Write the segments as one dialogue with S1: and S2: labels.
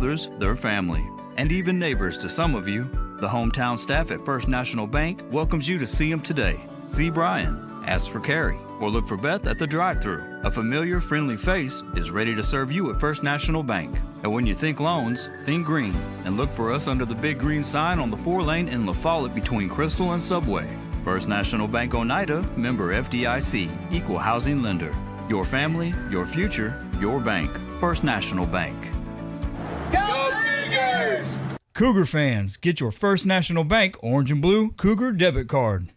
S1: others their family, and even neighbors to some of you. The hometown staff at First National Bank welcomes you to see them today. See Brian, ask for Carrie, or look for Beth at the drive-thru. A familiar, friendly face is ready to serve you at First National Bank. And when you think loans, think green, and look for us under the big green sign on the 4-lane in La Follette between Crystal and Subway. First National Bank Oneida, member FDIC, equal housing lender. Your family, your future, your bank. First National Bank.
S2: Go Cougars!
S3: Cougar fans, get your First National Bank orange and blue Cougar debit card.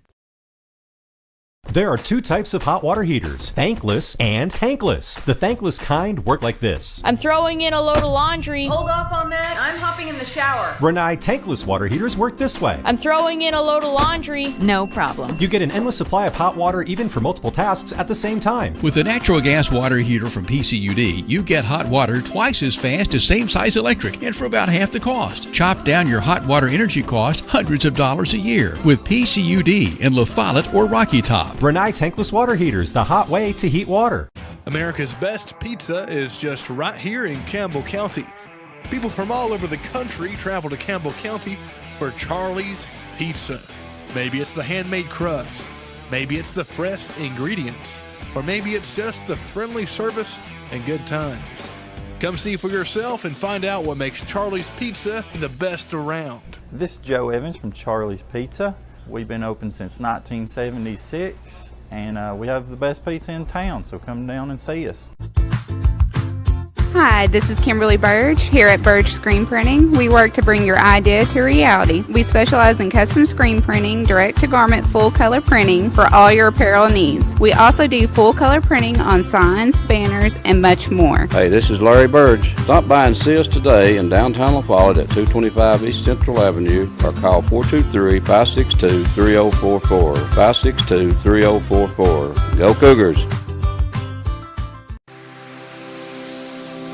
S4: There are two types of hot water heaters, thankless and tankless. The thankless kind work like this.
S5: I'm throwing in a load of laundry.
S6: Hold off on that. I'm hopping in the shower.
S4: Rinnai tankless water heaters work this way.
S5: I'm throwing in a load of laundry.
S6: No problem.
S4: You get an endless supply of hot water even for multiple tasks at the same time.
S7: With the natural gas water heater from PCUD, you get hot water twice as fast as same-size electric and for about half the cost. Chop down your hot water energy cost hundreds of dollars a year with PCUD in La Follette or Rocky Top.
S4: Rinnai tankless water heaters, the hot way to heat water.
S8: America's best pizza is just right here in Campbell County. People from all over the country travel to Campbell County for Charlie's Pizza. Maybe it's the handmade crust, maybe it's the fresh ingredients, or maybe it's just the friendly service and good times. Come see for yourself and find out what makes Charlie's Pizza the best around.
S9: This is Joe Evans from Charlie's Pizza. We've been open since 1976, and we have the best pizza in town, so come down and see us.
S10: Hi, this is Kimberly Burge here at Burge Screen Printing. We work to bring your idea to reality. We specialize in custom screen printing, direct-to-garment full-color printing for all your apparel needs. We also do full-color printing on signs, banners, and much more.
S11: Hey, this is Larry Burge. Stop by and see us today in downtown La Follette at 225 East Central Avenue or call 423-562-3044. 562-3044. Go Cougars!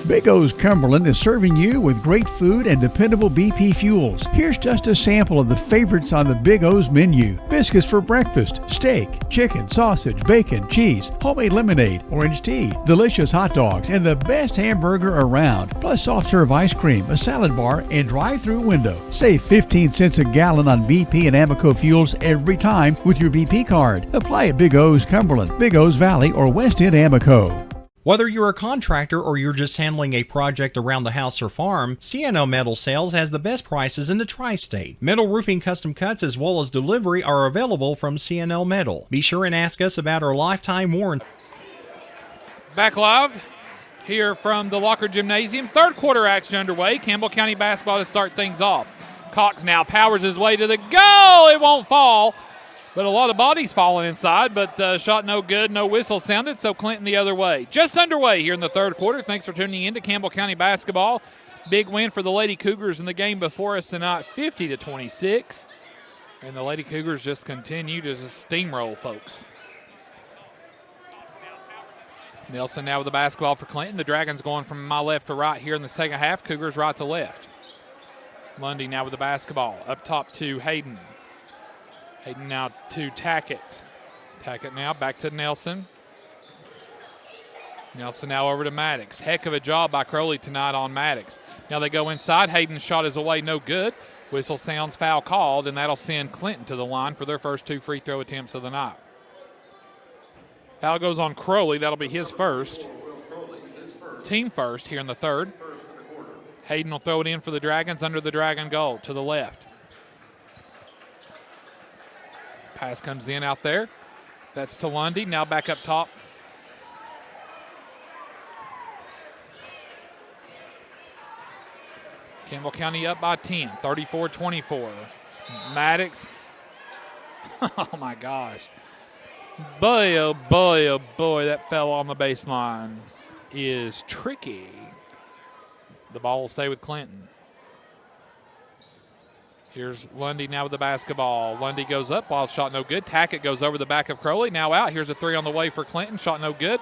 S7: Big O's Cumberland is serving you with great food and dependable BP fuels. Here's just a sample of the favorites on the Big O's menu. Biscuits for breakfast, steak, chicken, sausage, bacon, cheese, homemade lemonade, orange tea, delicious hot dogs, and the best hamburger around. Plus soft serve ice cream, a salad bar, and drive-through window. Save 15 cents a gallon on BP and Amoco fuels every time with your BP card. Apply at Big O's Cumberland, Big O's Valley, or West End Amoco.
S12: Whether you're a contractor or you're just handling a project around the house or farm, C&L Metal Sales has the best prices in the tri-state. Metal roofing custom cuts as well as delivery are available from C&L Metal. Be sure and ask us about our lifetime warranty.
S13: Back live here from the Locker Gymnasium. Third quarter action underway. Campbell County basketball to start things off. Cox now powers his way to the goal. It won't fall. But a lot of bodies falling inside, but shot no good, no whistle sounded, so Clinton the other way. Just underway here in the third quarter. Thanks for tuning in to Campbell County basketball. Big win for the Lady Cougars in the game before us tonight, 50-26. And the Lady Cougars just continue to steamroll, folks. Nelson now with the basketball for Clinton. The Dragons going from my left to right here in the second half. Cougars right to left. Lundy now with the basketball. Up top to Hayden. Hayden now to Tackett. Tackett now back to Nelson. Nelson now over to Maddox. Heck of a job by Crowley tonight on Maddox. Now they go inside. Hayden's shot is away, no good. Whistle sounds, foul called, and that'll send Clinton to the line for their first two free throw attempts of the night. Foul goes on Crowley. That'll be his first. Team first here in the third. Hayden will throw it in for the Dragons under the Dragon goal to the left. Pass comes in out there. That's to Lundy. Now back up top. Campbell County up by 10, 34-24. Maddox. Oh, my gosh. Boy, oh, boy, oh, boy, that fell on the baseline is tricky. The ball will stay with Clinton. Here's Lundy now with the basketball. Lundy goes up, wild shot no good. Tackett goes over the back of Crowley, now out. Here's a three on the way for Clinton, shot no good.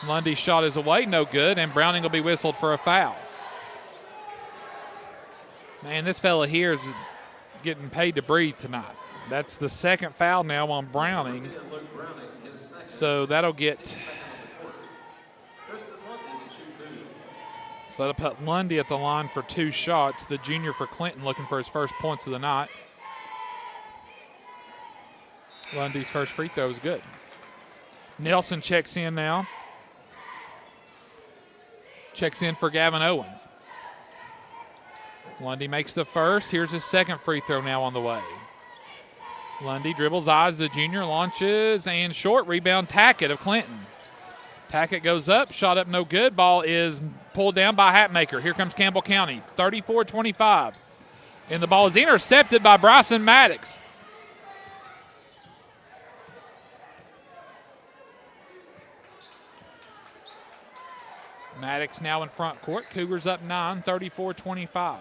S13: Lundy's shot is away, no good, and Browning will be whistled for a foul. Man, this fella here is getting paid to breathe tonight. That's the second foul now on Browning. So that'll get So that'll put Lundy at the line for 2 shots. The junior for Clinton looking for his first points of the night. Lundy's first free throw is good. Nelson checks in now. Checks in for Gavin Owens. Lundy makes the first. Here's his second free throw now on the way. Lundy dribbles, eyes the junior, launches, and short rebound Tackett of Clinton. Tackett goes up, shot up no good. Ball is pulled down by Hatmaker. Here comes Campbell County, 34-25. And the ball is intercepted by Bryson Maddox. Maddox now in front court. Cougars up 9, 34-25.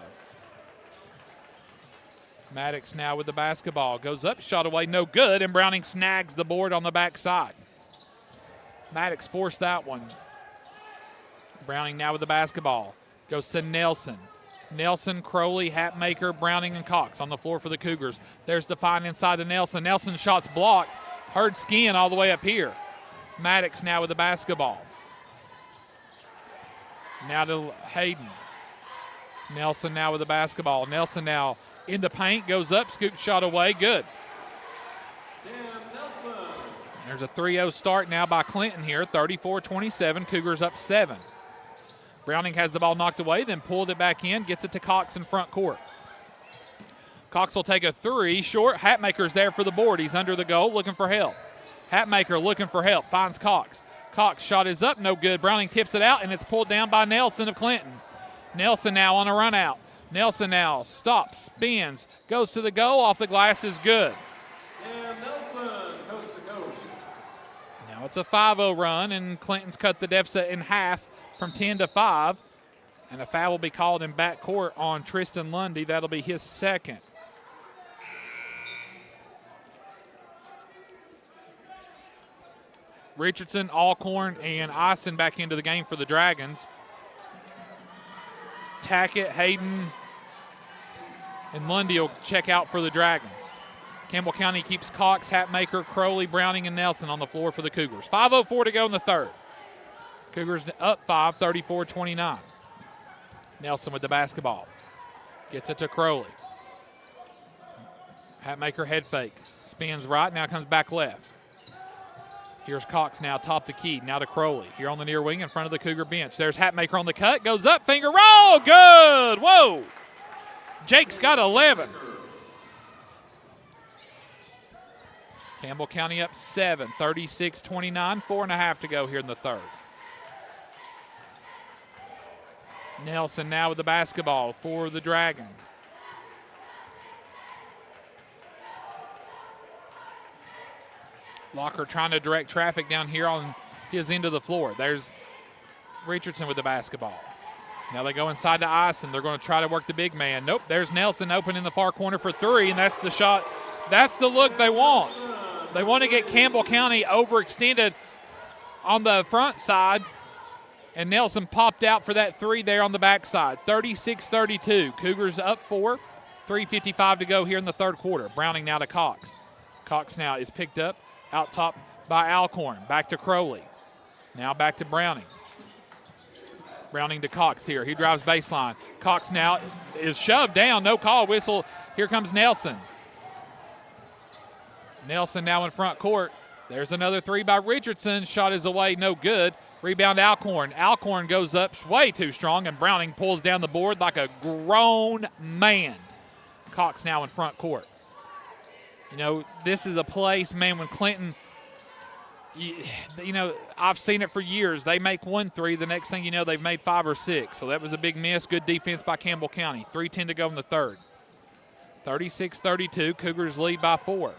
S13: Maddox now with the basketball. Goes up, shot away, no good, and Browning snags the board on the backside. Maddox forced that one. Browning now with the basketball. Goes to Nelson. Nelson, Crowley, Hatmaker, Browning, and Cox on the floor for the Cougars. There's the find inside to Nelson. Nelson's shot's blocked. Hurd skiing all the way up here. Maddox now with the basketball. Now to Hayden. Nelson now with the basketball. Nelson now in the paint, goes up, scoop shot away, good. There's a 3-0 start now by Clinton here, 34-27, Cougars up 7. Browning has the ball knocked away, then pulled it back in, gets it to Cox in front court. Cox will take a 3, short. Hatmaker's there for the board. He's under the goal, looking for help. Hatmaker looking for help, finds Cox. Cox shot is up, no good. Browning tips it out, and it's pulled down by Nelson of Clinton. Nelson now on a run out. Nelson now stops, spins, goes to the goal, off the glass is good.
S2: And Nelson, coast to coast.
S13: Now it's a 5-0 run, and Clinton's cut the deficit in half from 10 to 5. And a foul will be called in backcourt on Tristan Lundy. That'll be his second. Richardson, Alcorn, and Eisen back into the game for the Dragons. Tackett, Hayden, and Lundy will check out for the Dragons. Campbell County keeps Cox, Hatmaker, Crowley, Browning, and Nelson on the floor for the Cougars. 5:04 to go in the third. Cougars up 5, 34-29. Nelson with the basketball. Gets it to Crowley. Hatmaker head fake. Spins right, now comes back left. Here's Cox now, top the key. Now to Crowley. Here on the near wing in front of the Cougar bench. There's Hatmaker on the cut. Goes up, finger roll. Good. Whoa. Jake's got 11. Campbell County up 7, 36-29. 4.5 to go here in the third. Nelson now with the basketball for the Dragons. Locker trying to direct traffic down here on his end of the floor. There's Richardson with the basketball. Now they go inside to Eisen. They're going to try to work the big man. Nope, there's Nelson open in the far corner for 3, and that's the shot. That's the look they want. They want to get Campbell County overextended on the front side, and Nelson popped out for that 3 there on the backside. 36-32. Cougars up 4, 3:55 to go here in the third quarter. Browning now to Cox. Cox now is picked up out top by Alcorn. Back to Crowley. Now back to Browning. Browning to Cox here. He drives baseline. Cox now is shoved down. No call. Whistle. Here comes Nelson. Nelson now in front court. There's another 3 by Richardson. Shot is away. No good. Rebound Alcorn. Alcorn goes up way too strong, and Browning pulls down the board like a grown man. Cox now in front court. You know, this is a place, man, when Clinton, you know, I've seen it for years. They make 1 3. The next thing you know, they've made 5 or 6. So that was a big miss. Good defense by Campbell County. 3:10 to go in the third. 36-32. Cougars lead by 4.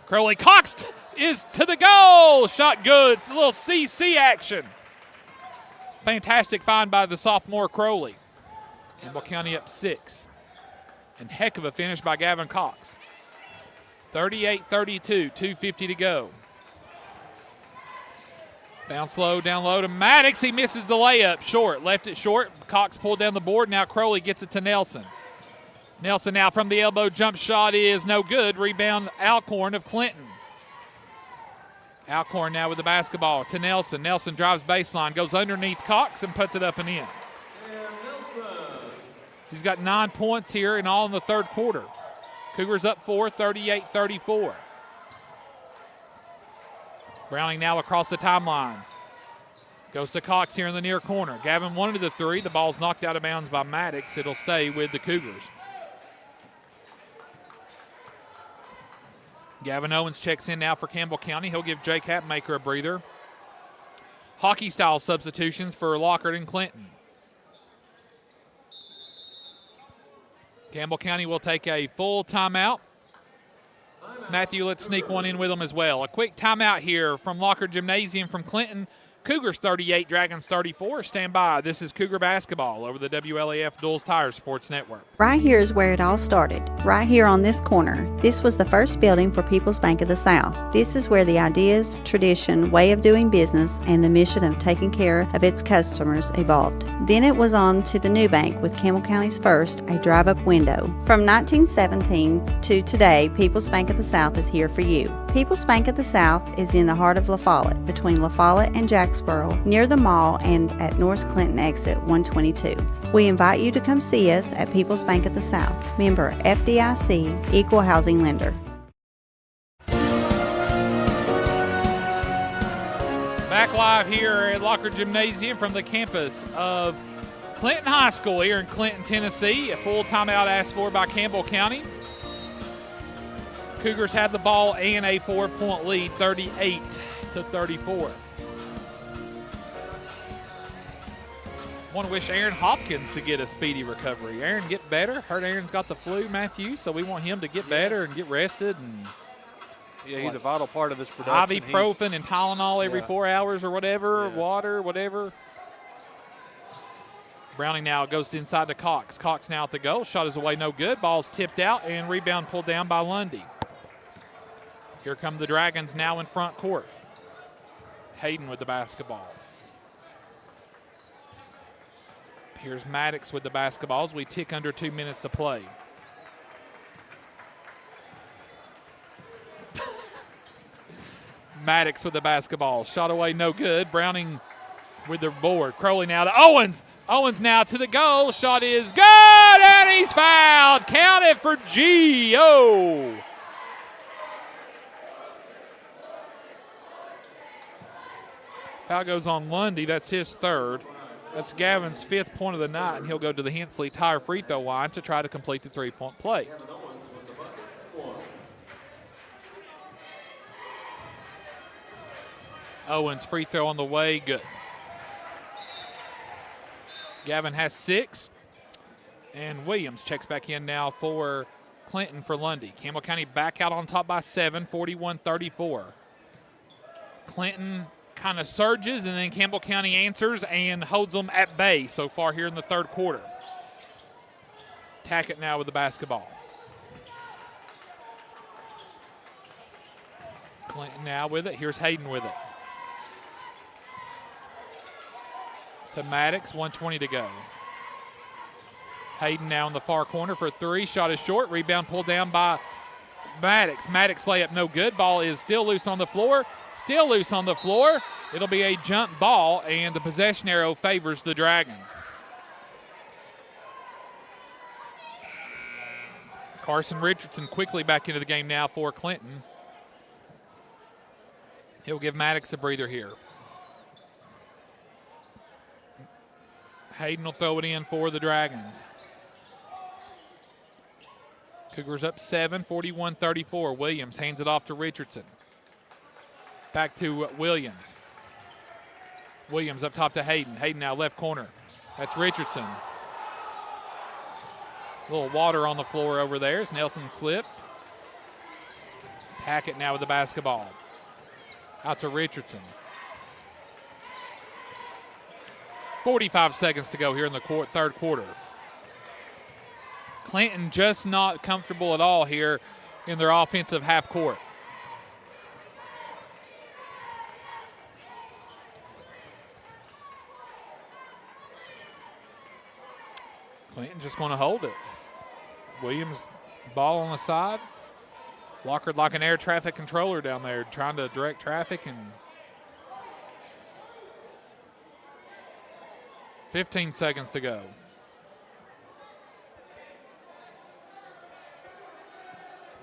S13: Crowley Cox is to the goal. Shot good. It's a little CC action. Fantastic find by the sophomore Crowley. Campbell County up 6. And heck of a finish by Gavin Cox. 38-32, 2:50 to go. Bounce low, down low to Maddox. He misses the layup. Short, left it short. Cox pulled down the board. Now Crowley gets it to Nelson. Nelson now from the elbow. Jump shot is no good. Rebound Alcorn of Clinton. Alcorn now with the basketball to Nelson. Nelson drives baseline, goes underneath Cox and puts it up and in.
S2: And
S13: He's got 9 points here and all in the third quarter. Cougars up 4, 38-34. Browning now across the timeline. Goes to Cox here in the near corner. Gavin wanted the three. The ball's knocked out of bounds by Maddox. It'll stay with the Cougars. Gavin Owens checks in now for Campbell County. He'll give Jake Hatmaker a breather. Hockey-style substitutions for Lockhart and Clinton. Campbell County will take a full timeout. Matthew, let's sneak one in with them as well. A quick timeout here from Lockhart Gymnasium from Clinton. Cougars 38, Dragons 34. Stand by. This is Cougar basketball over the WLAF Duals Tire Sports Network.
S14: Right here is where it all started. Right here on this corner. This was the first building for People's Bank of the South. This is where the ideas, tradition, way of doing business, and the mission of taking care of its customers evolved. Then it was on to the new bank with Campbell County's first, a drive-up window. From 1917 to today, People's Bank of the South is here for you. People's Bank of the South is in the heart of La Follette, between La Follette and Jacksboro, near the mall and at North Clinton exit 122. We invite you to come see us at People's Bank of the South, member FDIC, equal housing lender.
S13: Back live here at Lockhart Gymnasium from the campus of Clinton High School here in Clinton, Tennessee. A full timeout asked for by Campbell County. Cougars have the ball and a 4-point lead, 38-34. Want to wish Aaron Hopkins to get a speedy recovery. Aaron, get better. Heard Aaron's got the flu, Matthew, so we want him to get better and get rested. And
S8: yeah, he's a vital part of this production.
S13: Ibuprofen and Tylenol every 4 hours or whatever, water, whatever. Browning now goes inside to Cox. Cox now at the goal. Shot is away, no good. Ball's tipped out and rebound pulled down by Lundy. Here come the Dragons now in front court. Hayden with the basketball. Here's Maddox with the basketball as we tick under 2 minutes to play. Maddox with the basketball. Shot away, no good. Browning with the board. Crowley now to Owens. Owens now to the goal. Shot is good, and he's fouled. Count it for G.O. Foul goes on Lundy. That's his third. That's Gavin's 5th point of the night, and he'll go to the Hensley Tire free throw line to try to complete the 3-point play. Owens free throw on the way, good. Gavin has 6, and Williams checks back in now for Clinton for Lundy. Campbell County back out on top by 7, 41-34. Clinton kind of surges, and then Campbell County answers and holds them at bay so far here in the third quarter. Tackett now with the basketball. Clinton now with it. Here's Hayden with it. To Maddox, 1:20 to go. Hayden now in the far corner for 3. Shot is short. Rebound pulled down by Maddox. Maddox layup no good. Ball is still loose on the floor. Still loose on the floor. It'll be a jump ball, and the possession arrow favors the Dragons. Carson Richardson quickly back into the game now for Clinton. He'll give Maddox a breather here. Hayden will throw it in for the Dragons. Cougars up 7, 41-34. Williams hands it off to Richardson. Back to Williams. Williams up top to Hayden. Hayden now left corner. That's Richardson. A little water on the floor over there as Nelson slipped. Tackett now with the basketball. Out to Richardson. 45 seconds to go here in the third quarter. Clinton just not comfortable at all here in their offensive half court. Clinton just going to hold it. Williams, ball on the side. Lockhart like an air traffic controller down there, trying to direct traffic. And 15 seconds to go.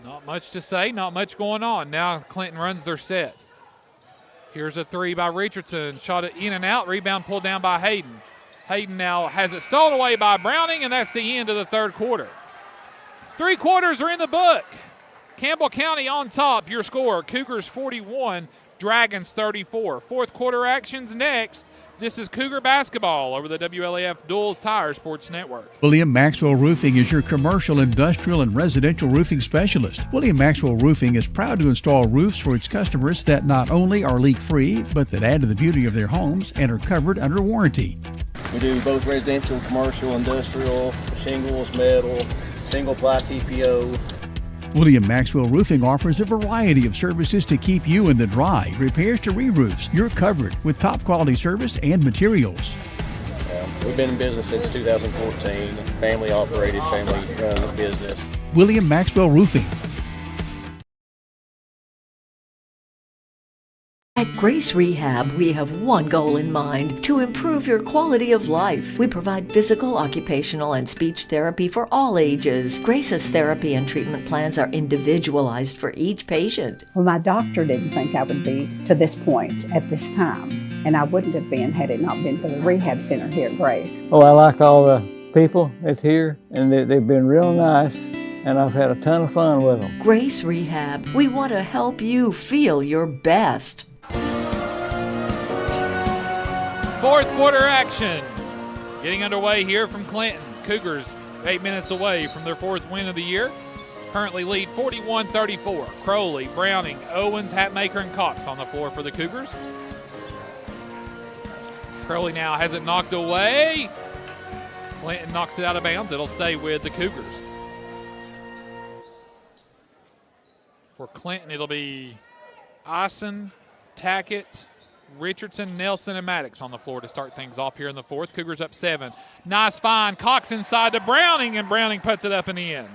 S13: Not much to say, not much going on. Now Clinton runs their set. Here's a three by Richardson. Shot it in and out. Rebound pulled down by Hayden. Hayden now has it stolen away by Browning, and that's the end of the third quarter. 3 quarters are in the book. Campbell County on top. Your score, Cougars 41, Dragons 34. Fourth quarter actions next. This is Cougar basketball over the WLAF Duels Tire Sports Network.
S7: William Maxwell Roofing is your commercial, industrial, and residential roofing specialist. William Maxwell Roofing is proud to install roofs for its customers that not only are leak-free, but that add to the beauty of their homes and are covered under warranty.
S15: We do both residential, commercial, industrial, shingles, metal, single-ply TPO.
S7: William Maxwell Roofing offers a variety of services to keep you in the dry. Repairs to re-roofs. You're covered with top quality service and materials.
S15: We've been in business since 2014. Family operated, family run business.
S7: William Maxwell Roofing.
S16: At Grace Rehab, we have one goal in mind: to improve your quality of life. We provide physical, occupational, and speech therapy for all ages. Grace's therapy and treatment plans are individualized for each patient.
S17: Well, my doctor didn't think I would be to this point at this time, and I wouldn't have been had it not been for the rehab center here at Grace.
S18: Oh, I like all the people that's here, and they've been real nice, and I've had a ton of fun with them.
S16: Grace Rehab, we want to help you feel your best.
S13: Fourth quarter action getting underway here from Clinton. Cougars 8 minutes away from their fourth win of the year. Currently lead 41-34. Crowley, Browning, Owens, Hatmaker, and Cox on the floor for the Cougars. Crowley now has it knocked away. Clinton knocks it out of bounds. It'll stay with the Cougars. For Clinton, it'll be Eisen, Tackett, Richardson, Nelson, and Maddox on the floor to start things off here in the fourth. Cougars up 7. Nice find. Cox inside to Browning, and Browning puts it up and in.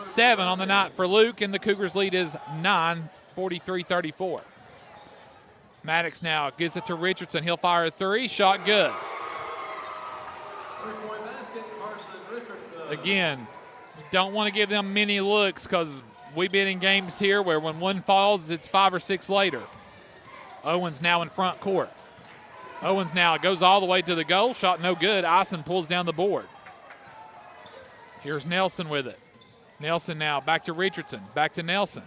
S13: 7 on the night for Luke, and the Cougars lead is 9, 43-34. Maddox now gives it to Richardson. He'll fire a three. Shot good. Again, you don't want to give them many looks because we've been in games here where when one falls, it's 5 or 6 later. Owens now in front court. Owens now goes all the way to the goal. Shot no good. Eisen pulls down the board. Here's Nelson with it. Nelson now back to Richardson. Back to Nelson.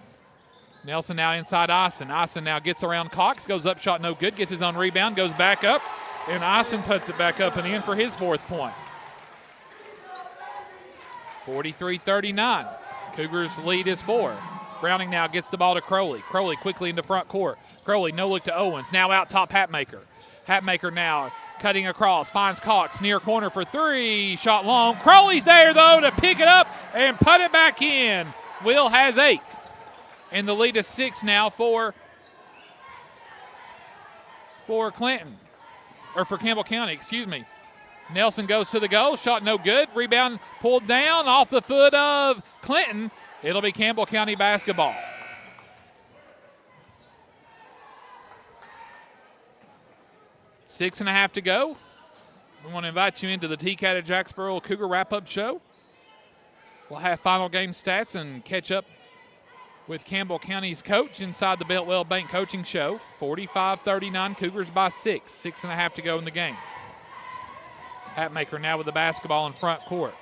S13: Nelson now inside Eisen. Eisen now gets around Cox. Goes up, shot no good. Gets his own rebound. Goes back up. And Eisen puts it back up and in for his fourth point. 43-39. Cougars lead is 4. Browning now gets the ball to Crowley. Crowley quickly into front court. Crowley no look to Owens. Now out top Hatmaker. Hatmaker now cutting across. Finds Cox near corner for 3. Shot long. Crowley's there though to pick it up and put it back in. Will has 8. And the lead is 6 now for Clinton. Or for Campbell County, excuse me. Nelson goes to the goal. Shot no good. Rebound pulled down off the foot of Clinton. It'll be Campbell County basketball. Six and a half to go. We want to invite you into the TCAT at Jacksboro Cougar wrap-up show. We'll have final game stats and catch up with Campbell County's coach inside the Beltwell Bank coaching show. 45-39, Cougars by 6. 6 and a half to go in the game. Hatmaker now with the basketball in front court.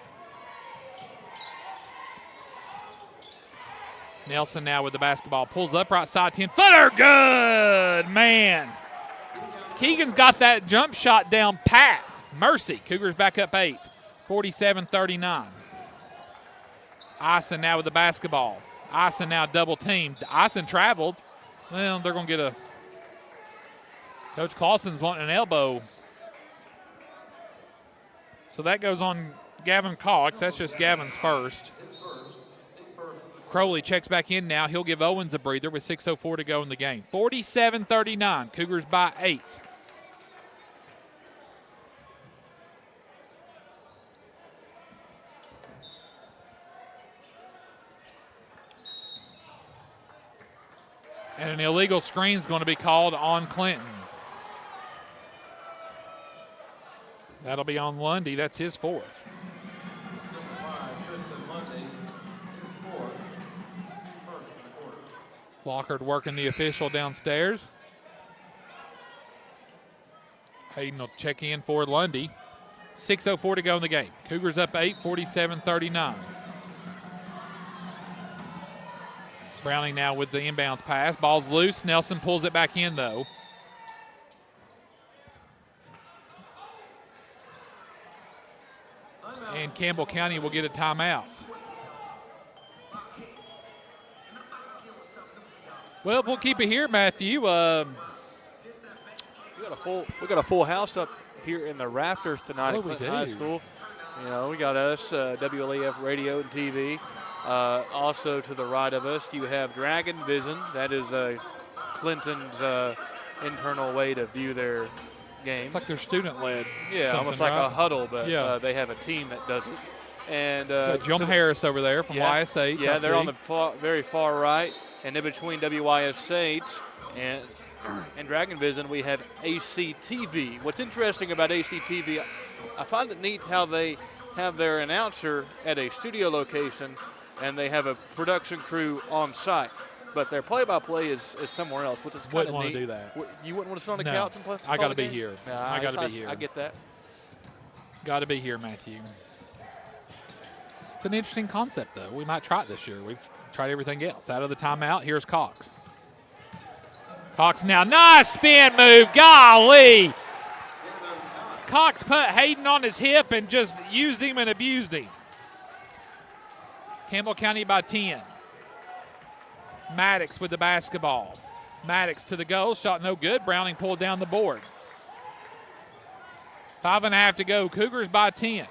S13: Nelson now with the basketball. Pulls up right side 10-footer. Good, man. Keegan's got that jump shot down pat. Mercy. Cougars back up 8. 47-39. Eisen now with the basketball. Eisen now double teamed. Eisen traveled. Well, they're going to get a – Coach Clausen's wanting an elbow. So that goes on Gavin Cox. That's just Gavin's first. Crowley checks back in now. He'll give Owens a breather with 6:04 to go in the game. 47-39. Cougars by 8. And an illegal screen is going to be called on Clinton. That'll be on Lundy. That's his 4th. Lockard working the official downstairs. Hayden will check in for Lundy. 6:04 to go in the game. Cougars up 8, 47-39. Browning now with the inbounds pass. Ball's loose. Nelson pulls it back in, though. And Campbell County will get a timeout. Well, we'll keep it here, Matthew.
S19: We got a full house up here in the rafters tonight at Clinton High School. You know, we got us, WLAF Radio and TV. Also to the right of us, you have Dragon Vision. That is Clinton's internal way to view their games.
S13: It's like they're student-led.
S19: Yeah, almost like
S13: right?
S19: a huddle, but
S13: yeah.
S19: They have a team that does it. And
S13: John Harris over there from YSH.
S19: Yeah, they're on the very far right. And in between WYSH and Dragon Vision, we have ACTV. What's interesting about ACTV, I find it neat how they have their announcer at a studio location and they have a production crew on site. But their play-by-play is somewhere else, which is kind of neat.
S13: Wouldn't want to do that.
S19: You wouldn't want to sit on the
S13: No.
S19: couch and play?
S13: I got to be here.
S19: Nah,
S13: I got to be here.
S19: I get that.
S13: Got to be here, Matthew. It's an interesting concept, though. We might try it this year. We've tried everything else. Out of the timeout, here's Cox. Cox now. Nice spin move. Golly. Cox put Hayden on his hip and just used him and abused him. Campbell County by 10. Maddox with the basketball. Maddox to the goal. Shot no good. Browning pulled down the board. 5.5 to go. Cougars by 10.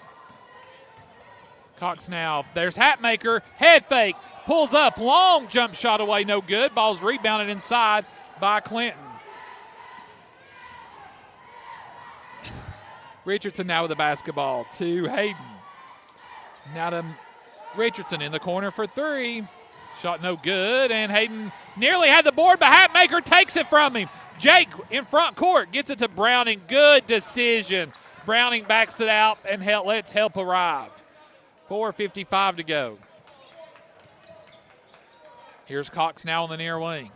S13: Cox now. There's Hatmaker. Head fake. Pulls up. Long jump shot away. No good. Ball's rebounded inside by Clinton. Richardson now with the basketball to Hayden. Now to Richardson in the corner for three. Shot no good, and Hayden nearly had the board, but Hatmaker takes it from him. Jake in front court gets it to Browning. Good decision. Browning backs it out and lets help arrive. 4:55 to go. Here's Cox now on the near wing.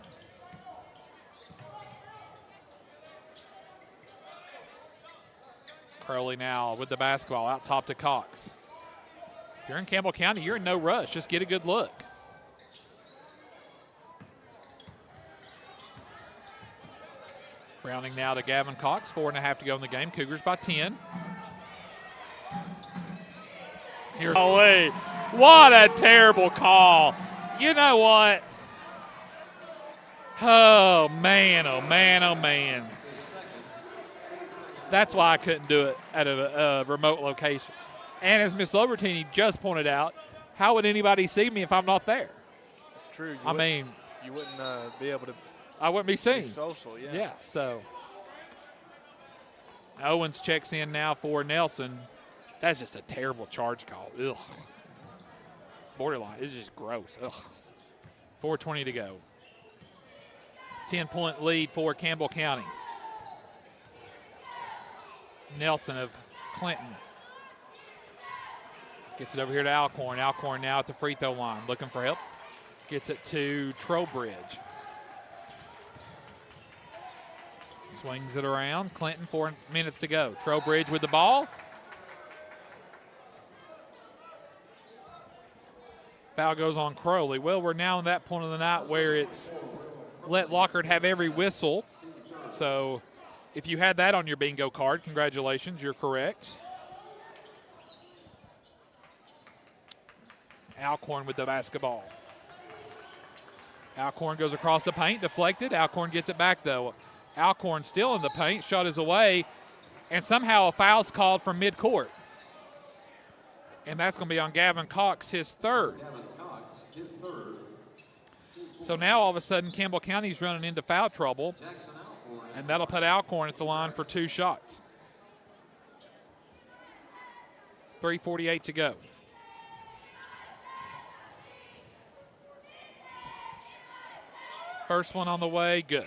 S13: Crowley now with the basketball out top to Cox. If you're in Campbell County, you're in no rush. Just get a good look. Browning now to Gavin Cox. 4.5 to go in the game. Cougars by 10. Here's what a terrible call. You know what? Oh, man, oh, man, oh, man. That's why I couldn't do it at a remote location. And as Miss Lobertini just pointed out, how would anybody see me if I'm not there?
S19: It's true. You wouldn't be able to.
S13: I wouldn't be seen.
S19: Be social, yeah.
S13: Yeah, so. Owens checks in now for Nelson. That's just a terrible charge call. Ugh. Borderline. It's just gross. Ugh. 4:20 to go. 10-point lead for Campbell County. Nelson of Clinton gets it over here to Alcorn. Alcorn now at the free throw line looking for help. Gets it to Trowbridge. Swings it around. Clinton, 4 minutes to go. Trowbridge with the ball. Foul goes on Crowley. Well, we're now in that point of the night where it's let Lockard have every whistle. So if you had that on your bingo card, congratulations, you're correct. Alcorn with the basketball. Alcorn goes across the paint, deflected. Alcorn gets it back, though. Alcorn still in the paint, shot is away, and somehow a foul's called from midcourt. And that's going to be on Gavin Cox, his third. So now all of a sudden Campbell County's running into foul trouble, and that'll put Alcorn at the line for 2 shots. 3:48 to go. First one on the way, good.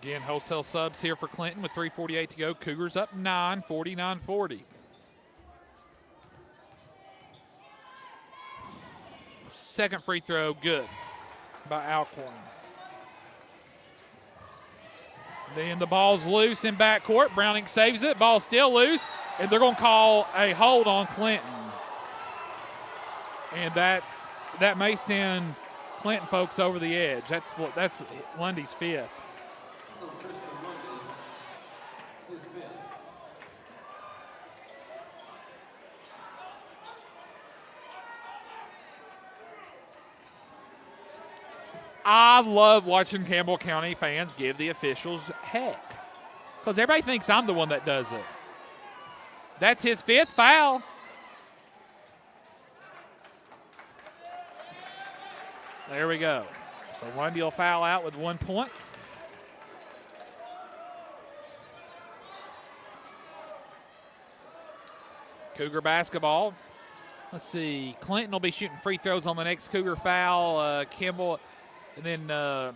S13: Again, wholesale subs here for Clinton with 3:48 to go. Cougars up 9, 49-40. second free throw, good by Alcorn. Then the ball's loose in backcourt. Browning saves it. Ball still loose, and they're going to call a hold on Clinton. And that may send Clinton folks over the edge. That's Lundy's fifth.
S2: So Tristan Lundy, his fifth.
S13: I love watching Campbell County fans give the officials heck because everybody thinks I'm the one that does it. That's his fifth foul. There we go. So Lundy will foul out with 1 point. Cougar basketball. Let's see. Clinton will be shooting free throws on the next Cougar foul. Campbell, and then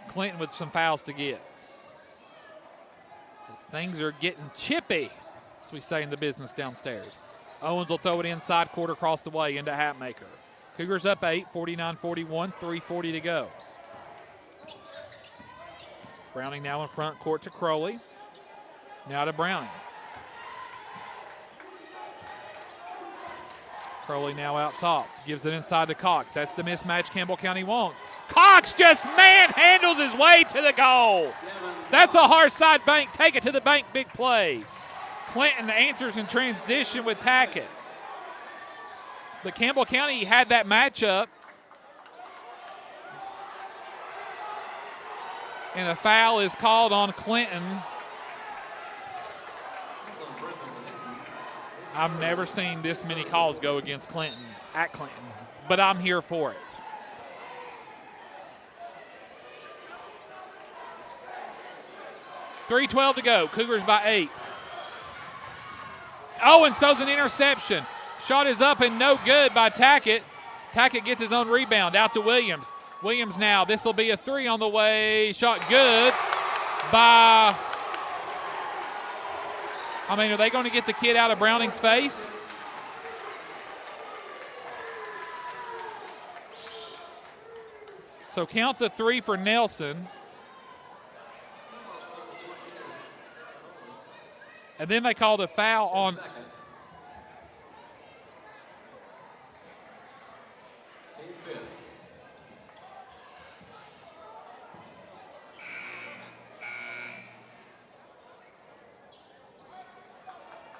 S13: Clinton with some fouls to get. Things are getting chippy, as we say in the business downstairs. Owens will throw it inside court across the way into Hatmaker. Cougars up 8, 49-41, 3:40 to go. Browning now in front court to Crowley. Now to Browning. Crowley now out top. Gives it inside to Cox. That's the mismatch Campbell County wants. Cox just manhandles his way to the goal. That's a hard side bank. Take it to the bank, big play. Clinton answers in transition with Tackett. But Campbell County had that matchup. And a foul is called on Clinton. I've never seen this many calls go against Clinton, at Clinton, but I'm here for it. .312 to go, Cougars by 8. Owens throws an interception. Shot is up and no good by Tackett. Tackett gets his own rebound out to Williams. Williams now, this will be a 3 on the way. Shot good by... are they going to get the kid out of Browning's face? So count the 3 for Nelson. And then they called a foul on...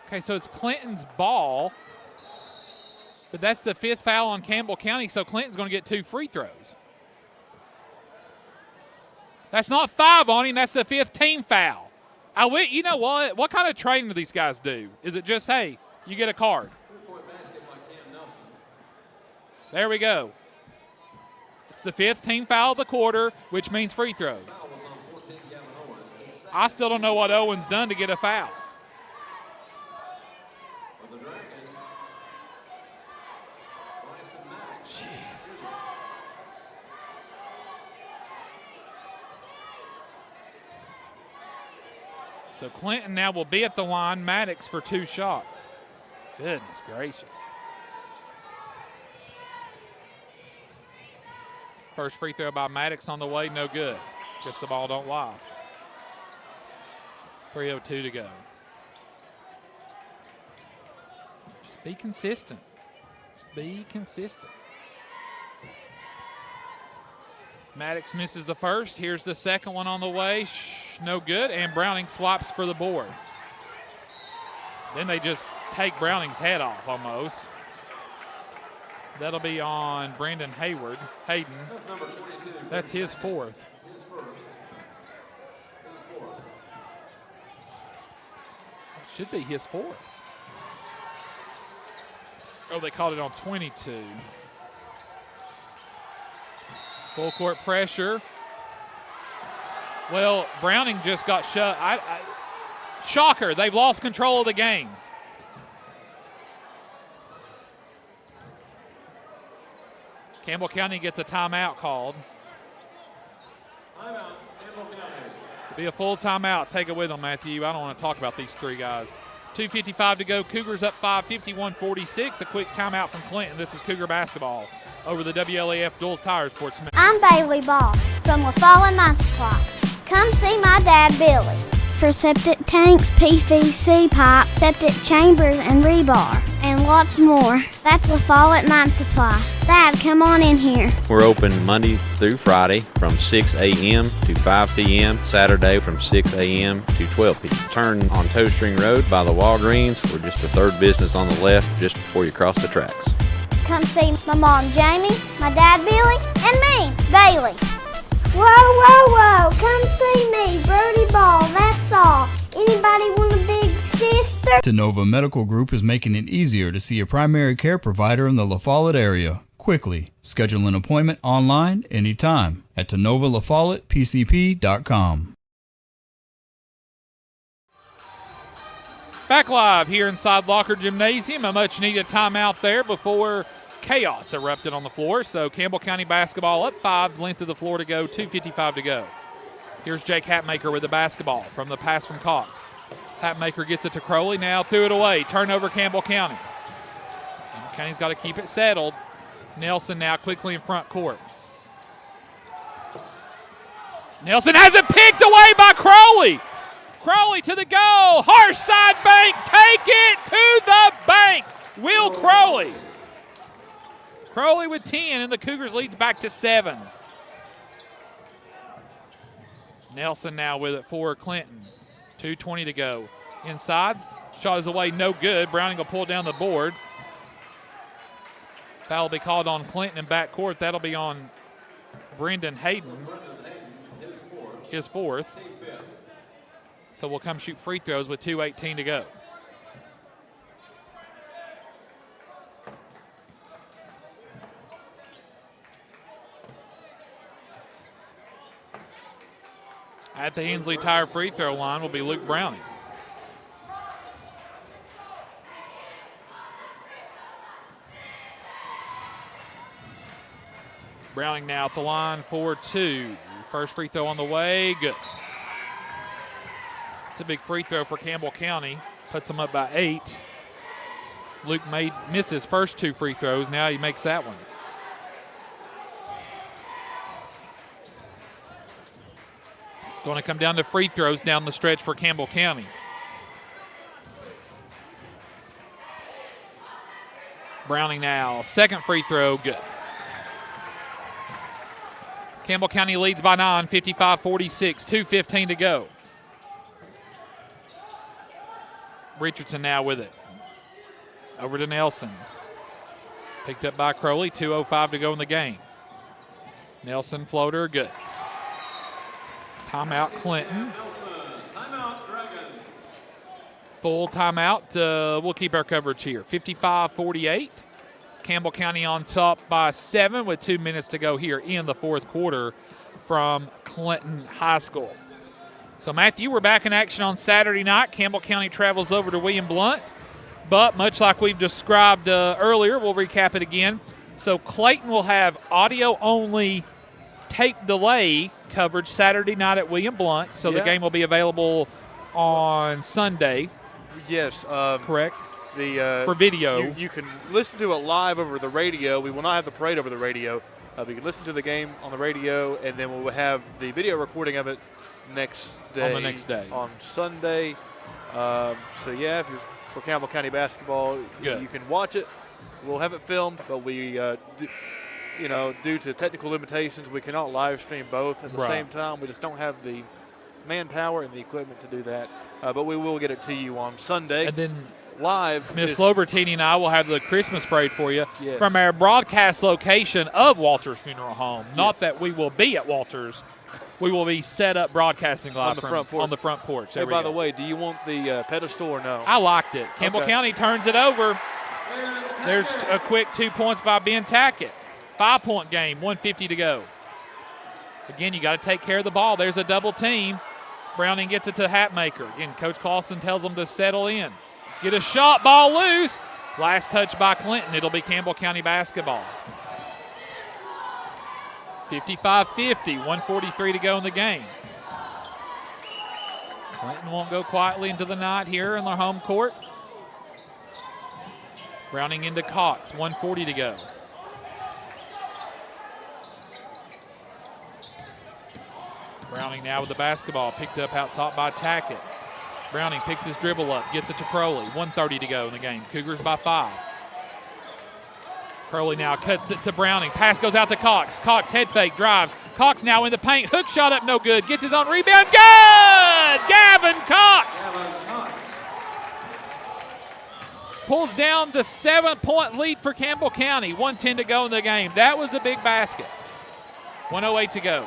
S13: Okay, so it's Clinton's ball, but that's the 5th foul on Campbell County, so Clinton's going to get 2 free throws. That's not 5 on him, that's the 5th team foul. You know what? What kind of training do these guys do? Is it just, hey, you get a card? There we go. It's the 5th team foul of the quarter, which means free throws. I still don't know what Owens done to get a foul. So Clinton now will be at the line. Maddox for 2 shots. Goodness gracious. First free throw by Maddox on the way, no good. Guess the ball don't lie. 3:02 to go. Just be consistent. Just be consistent. Maddox misses the first. Here's the second one on the way. No good, and Browning swaps for the board. Then they just take Browning's head off almost. That'll be on Brandon Hayden.
S2: That's number 22.
S13: That's his 4th.
S2: His first.
S13: Should be his 4th. Oh, they called it on 22. Full court pressure. Well, Browning just got shut. Shocker, they've lost control of the game. Campbell County gets a timeout called.
S2: Timeout, Campbell County.
S13: It'll be a full timeout. Take it with them, Matthew. I don't want to talk about these 3 guys. 2:55 to go. Cougars up 5, 51-46. A quick timeout from Clinton. This is Cougar basketball. over the WLAF Duals Tire Sportsman.
S20: I'm Bailey Ball from LaFollette Mine Supply. Come see my dad, Billy. For septic tanks, PVC pipe, septic chambers, and rebar, and lots more. That's LaFollette Mine Supply. Dad, come on in here.
S21: We're open Monday through Friday from 6 a.m. to 5 p.m., Saturday from 6 a.m. to 12 p.m. Turn on Toe String Road by the Walgreens. We're just the third business on the left just before you cross the tracks.
S20: Come see my mom, Jamie, my dad, Billy, and me, Bailey. Whoa, whoa, whoa, come see me, Brody Ball, that's all. Anybody want a big sister?
S3: Tenova Medical Group is making it easier to see a primary care provider in the La Follette area quickly. Schedule an appointment online anytime at TenovaLaFollettePCP.com.
S13: Back live here inside Locker Gymnasium. A much-needed timeout there before chaos erupted on the floor. So Campbell County basketball up 5, length of the floor to go, 2:55 to go. Here's Jake Hatmaker with the basketball from the pass from Cox. Hatmaker gets it to Crowley, now threw it away. Turnover Campbell County. Campbell County's got to keep it settled. Nelson now quickly in front court. Nelson has it picked away by Crowley. Crowley to the goal. Harsh side bank. Take it to the bank. Will Crowley. Crowley with 10, and the Cougars leads back to 7. Nelson now with it for Clinton. 2:20 to go. Inside. Shot is away, no good. Browning will pull down the board. Foul will be called on Clinton in backcourt. That'll be on Brendan Hayden. His fourth. So we'll come shoot free throws with 2:18 to go. At the Hensley Tire free throw line will be Luke Browning. Browning now at the line for 2. First free throw on the way, good. It's a big free throw for Campbell County. Puts them up by 8. Luke missed his first 2 free throws. Now he makes that one. It's going to come down to free throws down the stretch for Campbell County. Browning now, second free throw, good. Campbell County leads by 9, 55-46, 2:15 to go. Richardson now with it. Over to Nelson. Picked up by Crowley, 2:05 to go in the game. Nelson floater, good. Timeout Clinton. Full timeout. We'll keep our coverage here. 55-48. Campbell County on top by 7 with 2 minutes to go here in the fourth quarter from Clinton High School. So, Matthew, we're back in action on Saturday night. Campbell County travels over to William Blount. But much like we've described earlier, we'll recap it again. So, Clayton will have audio-only tape delay coverage Saturday night at William Blount. So, the game will be available on Sunday.
S19: Yes.
S13: Correct? For video.
S19: You can listen to it live over the radio. We will not have the parade over the radio. We can listen to the game on the radio, and then we'll have the video recording of it next day.
S13: On the next day. On
S19: Sunday. If you're for Campbell County basketball, you can watch it. We'll have it filmed, but we, due to technical limitations, we cannot live stream both at the same time. We just don't have the manpower and the equipment to do that. But we will get it to you on Sunday.
S13: And then
S19: live.
S13: Miss Lobertini and I will have the Christmas parade for you from our broadcast location of Walters Funeral Home. Not that we will be at Walters. We will be set up broadcasting live on the front porch.
S19: Hey, by the way, do you want the pedestal or no?
S13: I liked it. Campbell County turns it over. There's a quick 2 points by Ben Tackett. 5-point game, 1:50 to go. Again, you got to take care of the ball. There's a double team. Browning gets it to Hatmaker. Again, Coach Clausen tells them to settle in. Get a shot, ball loose. Last touch by Clinton. It'll be Campbell County basketball. 55-50, 1:43 to go in the game. Clinton won't go quietly into the night here in their home court. Browning into Cox, 1:40 to go. Browning now with the basketball, picked up out top by Tackett. Browning picks his dribble up, gets it to Crowley. 1:30 to go in the game. Cougars by 5. Crowley now cuts it to Browning. Pass goes out to Cox. Cox head fake, drives. Cox now in the paint. Hook shot up, no good. Gets his own rebound. Good! Gavin Cox pulls down the 7-point lead for Campbell County. 1:10 to go in the game. That was a big basket. 1:08 to go.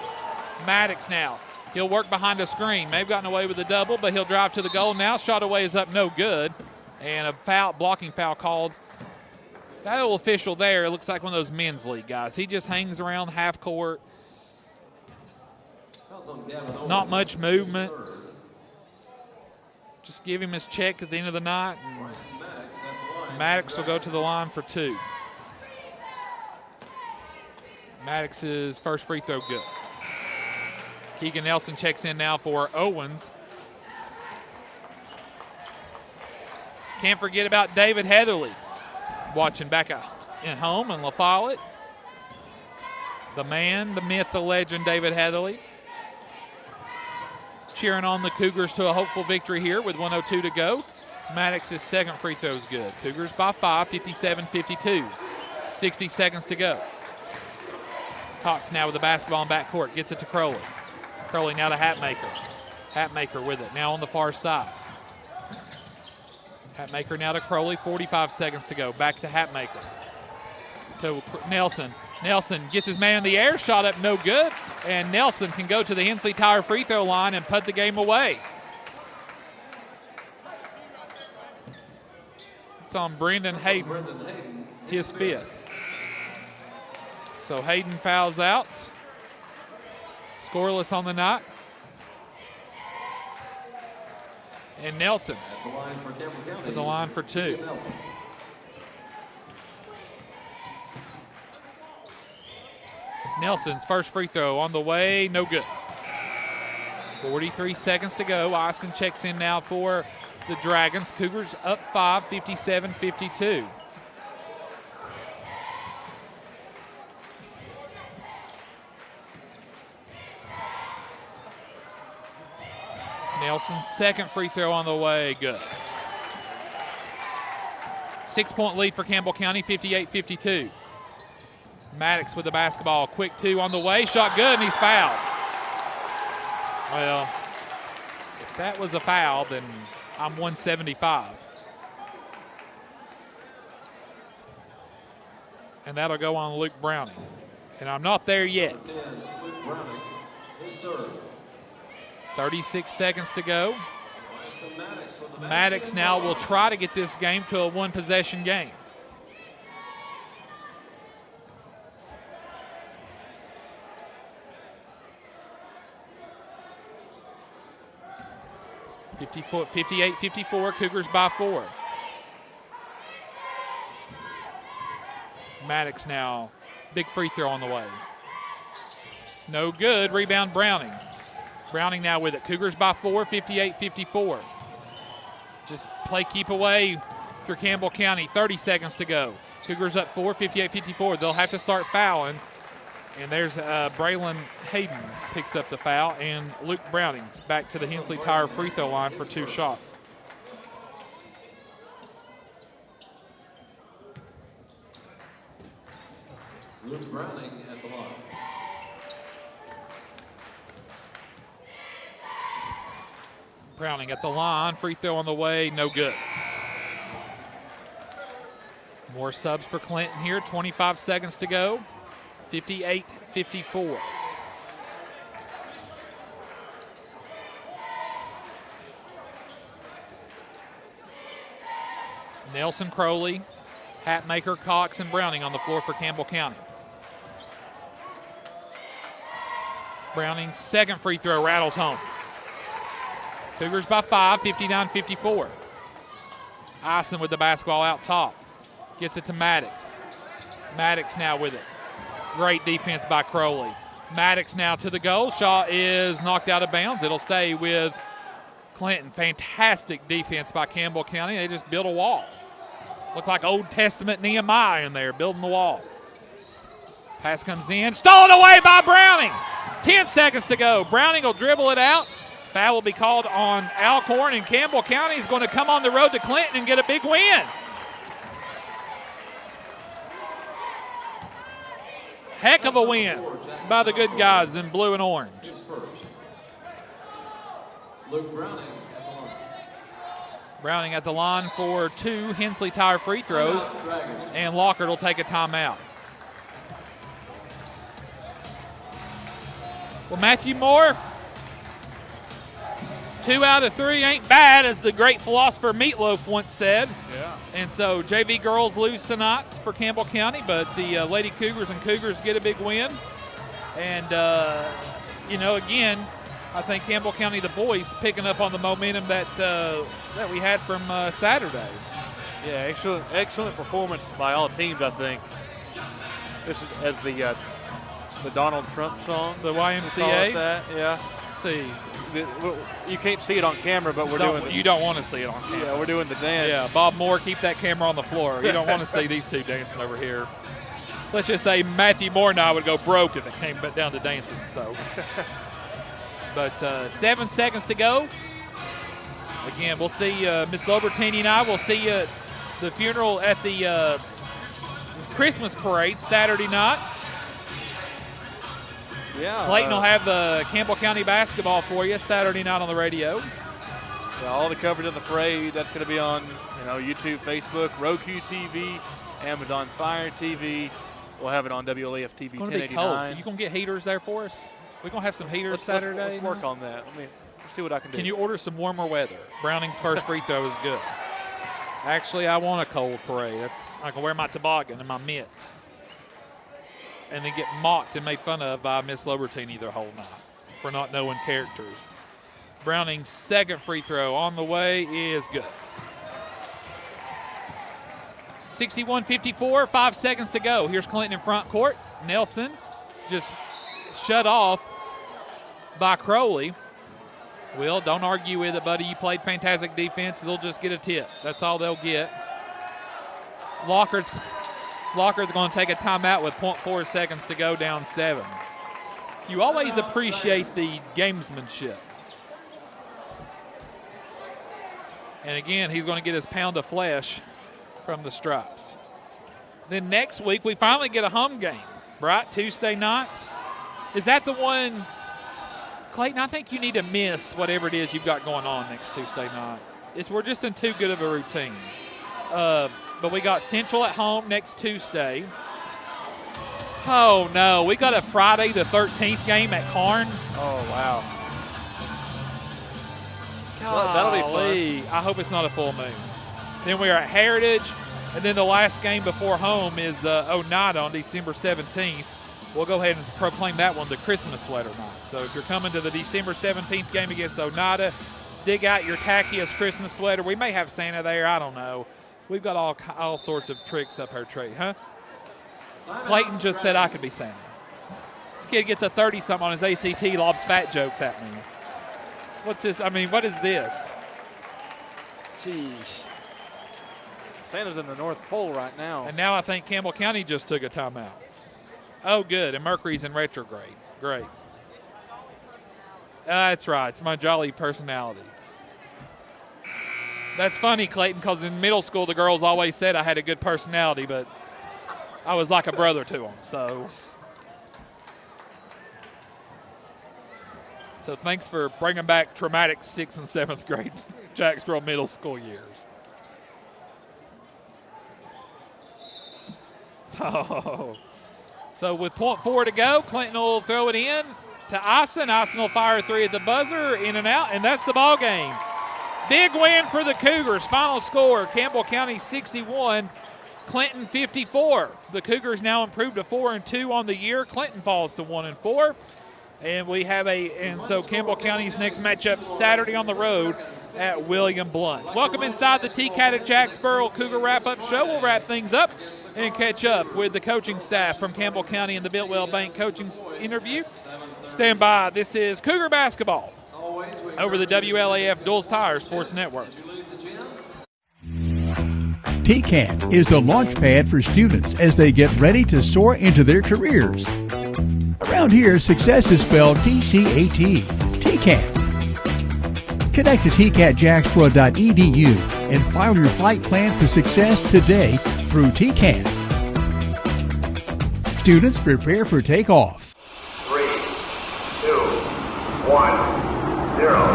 S13: Maddox now. He'll work behind the screen. May have gotten away with a double, but he'll drive to the goal now. Shot away is up, no good. And a foul, blocking foul called. That little official there, it looks like one of those men's league guys. He just hangs around half court. Not much movement. Just give him his check at the end of the night. And Maddox will go to the line for 2. Maddox's first free throw good. Keegan Nelson checks in now for Owens. Can't forget about David Heatherly watching back at home in La Follette. The man, the myth, the legend, David Heatherly. Cheering on the Cougars to a hopeful victory here with 1:02 to go. Maddox's second free throw is good. Cougars by 5, 57-52. 60 seconds to go. Cox now with the basketball in backcourt, gets it to Crowley. Crowley now to Hatmaker. Hatmaker with it, now on the far side. Hatmaker now to Crowley, 45 seconds to go. Back to Hatmaker. To Nelson. Nelson gets his man in the air, shot up no good, and Nelson can go to the Hensley Tire free throw line and put the game away. It's on Brendan Hayden, his 5th. So Hayden fouls out. Scoreless on the night. And Nelson to the line for 2. Nelson's first free throw on the way, no good. 43 seconds to go. Austin checks in now for the Dragons. Cougars up 5, 57-52. Nelson's second free throw on the way, good. 6-point lead for Campbell County, 58-52. Maddox with the basketball, quick 2 on the way, shot good, and he's fouled. Well, if that was a foul, then I'm 175. And that'll go on Luke Browning. And I'm not there yet. 36 seconds to go. Maddox now will try to get this game to a 1-possession game. – 58-54, Cougars by 4. Maddox now, big free throw on the way. No good, rebound Browning. Browning now with it. Cougars by 4, 58-54. Just play keep away for Campbell County. 30 seconds to go. Cougars up 4, 58-54. They'll have to start fouling. And there's Braylon Hayden picks up the foul, and Luke Browning's back to the Hensley Tire free throw line for 2 shots.
S2: Luke Browning at the line.
S13: Browning at the line, free throw on the way, no good. More subs for Clinton here, 25 seconds to go, 58-54. Nelson, Crowley, Hatmaker, Cox, and Browning on the floor for Campbell County. Browning's second free throw rattles home. Cougars by 5, 59-54. Ison with the basketball out top. Gets it to Maddox. Maddox now with it. Great defense by Crowley. Maddox now to the goal. Shot is knocked out of bounds. It'll stay with Clinton. Fantastic defense by Campbell County. They just built a wall. Looked like Old Testament Nehemiah in there building the wall. Pass comes in, stolen away by Browning. 10 seconds to go. Browning will dribble it out. Foul will be called on Alcorn, and Campbell County is going to come on the road to Clinton and get a big win. Heck of a win by the good guys in blue and orange.
S2: Luke Browning at the line.
S13: Browning at the line for 2 Hensley Tire free throws, and Lockhart will take a timeout. Well, Matthew Moore, 2 out of 3 ain't bad, as the great philosopher Meatloaf once said.
S19: Yeah.
S13: And so JV girls lose tonight for Campbell County, but the Lady Cougars and Cougars get a big win. And, again, I think Campbell County, the boys, picking up on the momentum that we had from Saturday.
S19: Yeah, excellent performance by all teams, I think. This is as the Donald Trump song.
S13: The YMCA?
S19: Call it that, yeah.
S13: Let's see.
S19: You can't see it on camera, but
S13: You don't want to see it on camera.
S19: Yeah, we're doing the dance.
S13: Yeah, Bob Moore, keep that camera on the floor. You don't want to see these two dancing over here. Let's just say Matthew Moore and I would go broke if it came down to dancing. So, but 7 seconds to go. Again, we'll see Miss Lobertini and I will see you at the funeral at the Christmas parade Saturday night.
S19: Yeah.
S13: Clayton will have the Campbell County basketball for you Saturday night on the radio.
S19: Yeah, all the coverage of the parade, that's going to be on YouTube, Facebook, Roku TV, Amazon Fire TV. We'll have it on WLAF TV.
S13: It's going to be cold. Are you going to get heaters there for us? We're going to have some heaters Saturday.
S19: Let's work on that. Let me see what I can do.
S13: Can you order some warmer weather? Browning's first free throw is good. Actually, I want a cold parade. I can wear my toboggan and my mitts. And then get mocked and made fun of by Miss Lobertini their whole night for not knowing characters. Browning's second free throw on the way is good. 61-54, 5 seconds to go. Here's Clinton in front court. Nelson just shut off by Crowley. Will, don't argue with it, buddy. You played fantastic defense. They'll just get a tip. That's all they'll get. Lockhart's going to take a timeout with 0.4 seconds to go, down 7. You always appreciate the gamesmanship. And again, he's going to get his pound of flesh from the stripes. Then next week, we finally get a home game, right? Tuesday nights. Is that the one, Clayton, I think you need to miss whatever it is you've got going on next Tuesday night. We're just in too good of a routine. But we got Central at home next Tuesday. Oh, no. We got a Friday the 13th game at Carnes.
S19: Oh, wow. That'll be fun.
S13: I hope it's not a full moon. Then we are at Heritage. And then the last game before home is Oneida on December 17th. We'll go ahead and proclaim that one the Christmas sweater night. So if you're coming to the December 17th game against Oneida, dig out your tackiest Christmas sweater. We may have Santa there. I don't know. We've got all sorts of tricks up our tree, huh? Clayton just said I could be Santa. This kid gets a 30-something on his ACT, lobs fat jokes at me. What's this? I mean, what is this?
S19: Sheesh. Santa's in the North Pole right now.
S13: And now I think Campbell County just took a timeout. Oh, good. And Mercury's in retrograde. Great. That's right. It's my jolly personality. That's funny, Clayton, because in middle school the girls always said I had a good personality, but I was like a brother to them. So thanks for bringing back traumatic 6th and 7th grade Jacksboro middle school years. Oh. So with 0.4 to go, Clinton will throw it in to Eisen. Eisen will fire a 3 at the buzzer, in and out, and that's the ball game. Big win for the Cougars. Final score, Campbell County 61, Clinton 54. The Cougars now improved to 4-2 on the year. Clinton falls to 1-4. And so Campbell County's next matchup Saturday on the road at William Blount. Welcome inside the TCAT at Jacksboro Cougar Wrap-Up Show. We'll wrap things up and catch up with the coaching staff from Campbell County and the Biltwell Bank coaching interview. Stand by. This is Cougar Basketball over the WLAF Dulles Tire Sports Network.
S7: TCAT is the launch pad for students as they get ready to soar into their careers. Around here, success is spelled TCAT, TCAT. Connect to tcatjacksboro.edu and file your flight plan for success today through TCAT. Students, prepare for takeoff.
S1: 3, 2, 1, 0.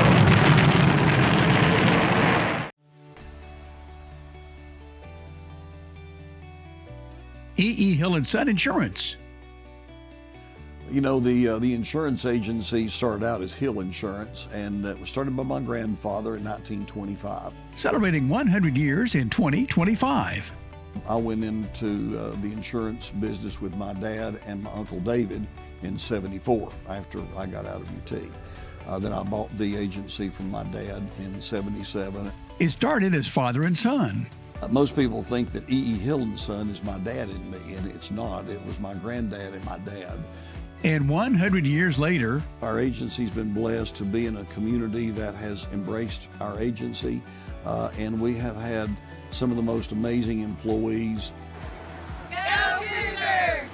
S7: E.E. Hill & Son Insurance.
S22: You know, the insurance agency started out as Hill Insurance, and it was started by my grandfather in 1925.
S7: Celebrating 100 years in 2025.
S22: I went into the insurance business with my dad and my Uncle David in '74 after I got out of UT. Then I bought the agency from my dad in '77.
S7: It started as father and son.
S22: Most people think that E.E. Hill & Son is my dad and me, and it's not. It was my granddad and my dad.
S7: And 100 years later,
S22: our agency's been blessed to be in a community that has embraced our agency, and we have had some of the most amazing employees.
S1: Go Cougars!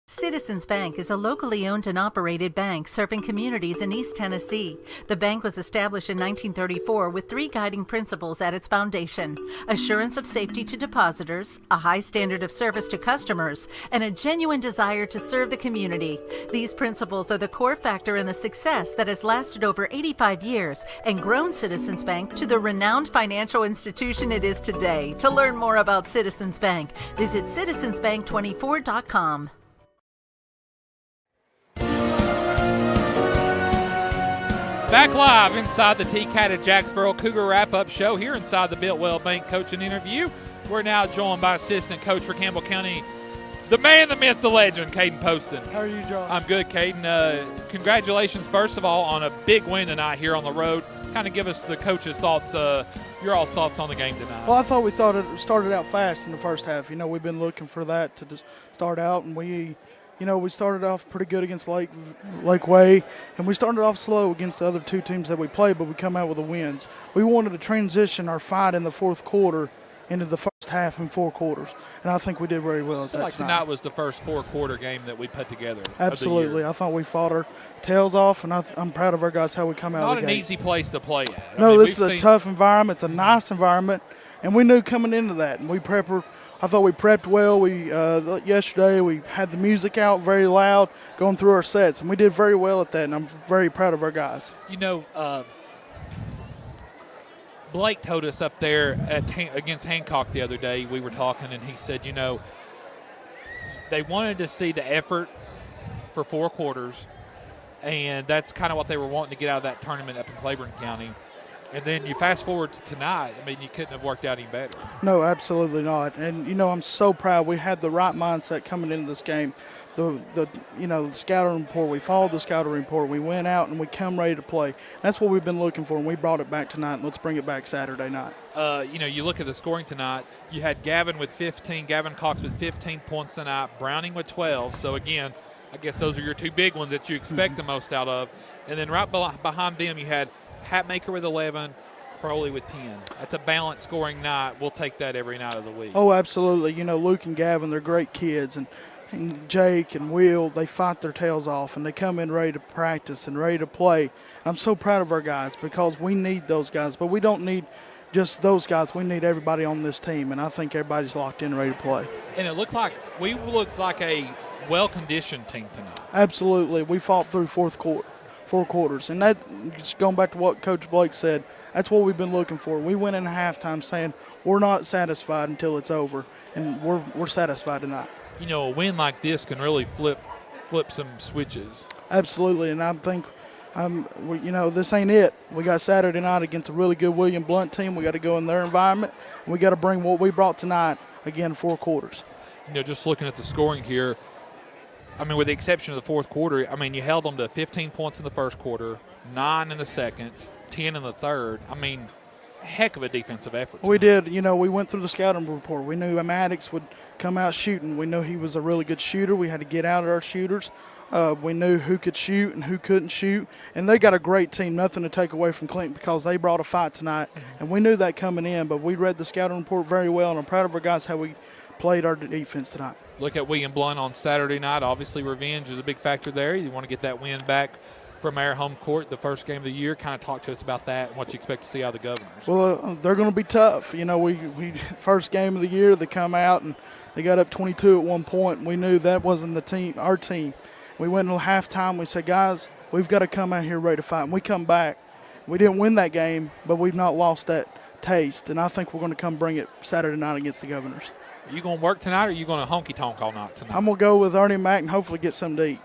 S23: Citizens Bank is a locally owned and operated bank serving communities in East Tennessee. The bank was established in 1934 with 3 guiding principles at its foundation: assurance of safety to depositors, a high standard of service to customers, and a genuine desire to serve the community. These principles are the core factor in the success that has lasted over 85 years and grown Citizens Bank to the renowned financial institution it is today. To learn more about Citizens Bank, visit citizensbank24.com.
S13: Back live inside the TCAT at Jacksboro Cougar wrap-up show here inside the Biltwell Bank coaching interview. We're now joined by assistant coach for Campbell County, the man, the myth, the legend, Caden Poston.
S24: How are you, Josh?
S13: I'm good, Caden. Congratulations, first of all, on a big win tonight here on the road. Kind of give us the coach's thoughts, your all's thoughts on the game tonight.
S24: Well, I thought it started out fast in the first half. You know, we've been looking for that to just start out, and we started off pretty good against Lakeway, and we started off slow against the other 2 teams that we played, but we come out with the wins. We wanted to transition our fight in the fourth quarter into the first half and 4 quarters, and I think we did very well at that time.
S13: Tonight was the first 4-quarter game that we put together.
S24: Absolutely. I thought we fought our tails off, and I'm proud of our guys how we come out of the game.
S13: Not an easy place to play at.
S24: No, this is a tough environment. It's a nice environment, and we knew coming into that, and I thought we prepped well. Yesterday we had the music out very loud going through our sets, and we did very well at that, and I'm very proud of our guys.
S13: You know, Blake told us up there against Hancock the other day, we were talking, and he said, you know, they wanted to see the effort for 4 quarters, and that's kind of what they were wanting to get out of that tournament up in Claiborne County. And then you fast forward to tonight, I mean, you couldn't have worked out any better.
S24: No, absolutely not. And, you know, I'm so proud. We had the right mindset coming into this game. The scouting report, we followed the scouting report. We went out and we come ready to play. That's what we've been looking for, and we brought it back tonight, and let's bring it back Saturday night.
S13: You look at the scoring tonight, you had Gavin Cox with 15 points tonight, Browning with 12. So, again, I guess those are your 2 big ones that you expect the most out of. And then right behind them you had Hatmaker with 11, Crowley with 10. That's a balanced scoring night. We'll take that every night of the week.
S24: Oh, absolutely. You know, Luke and Gavin, they're great kids, and Jake and Will, they fight their tails off, and they come in ready to practice and ready to play. I'm so proud of our guys because we need those guys, but we don't need just those guys. We need everybody on this team, and I think everybody's locked in and ready to play.
S13: And it looked like a well-conditioned team tonight.
S24: Absolutely. We fought through 4 quarters, and that, just going back to what Coach Blake said, that's what we've been looking for. We went in halftime saying we're not satisfied until it's over, and we're satisfied tonight.
S13: You know, a win like this can really flip some switches.
S24: Absolutely, and I think, this ain't it. We got Saturday night against a really good William Blount team. We got to go in their environment, and we got to bring what we brought tonight, again, 4 quarters.
S13: You know, just looking at the scoring here, I mean, with the exception of the fourth quarter, I mean, you held them to 15 points in the first quarter, 9 in the second, 10 in the third. I mean, heck of a defensive effort.
S24: We did. You know, we went through the scouting report. We knew Maddox would come out shooting. We knew he was a really good shooter. We had to get out of our shooters. We knew who could shoot and who couldn't shoot. And they got a great team, nothing to take away from Clinton because they brought a fight tonight. And we knew that coming in, but we read the scouting report very well, and I'm proud of our guys how we played our defense tonight.
S13: Look at William Blount on Saturday night. Obviously, revenge is a big factor there. You want to get that win back from our home court, the first game of the year. Kind of talk to us about that and what you expect to see out of the Governors.
S24: Well, they're going to be tough. You know, we first game of the year, they come out and they got up 22 at one point, and we knew that wasn't the team, our team. We went into halftime. We said, guys, we've got to come out here ready to fight. And we come back. We didn't win that game, but we've not lost that taste. And I think we're going to come bring it Saturday night against the Governors.
S13: Are you going to work tonight, or are you going to honky-tonk all night tonight?
S24: I'm going to go with Ernie Mac and hopefully get something to eat.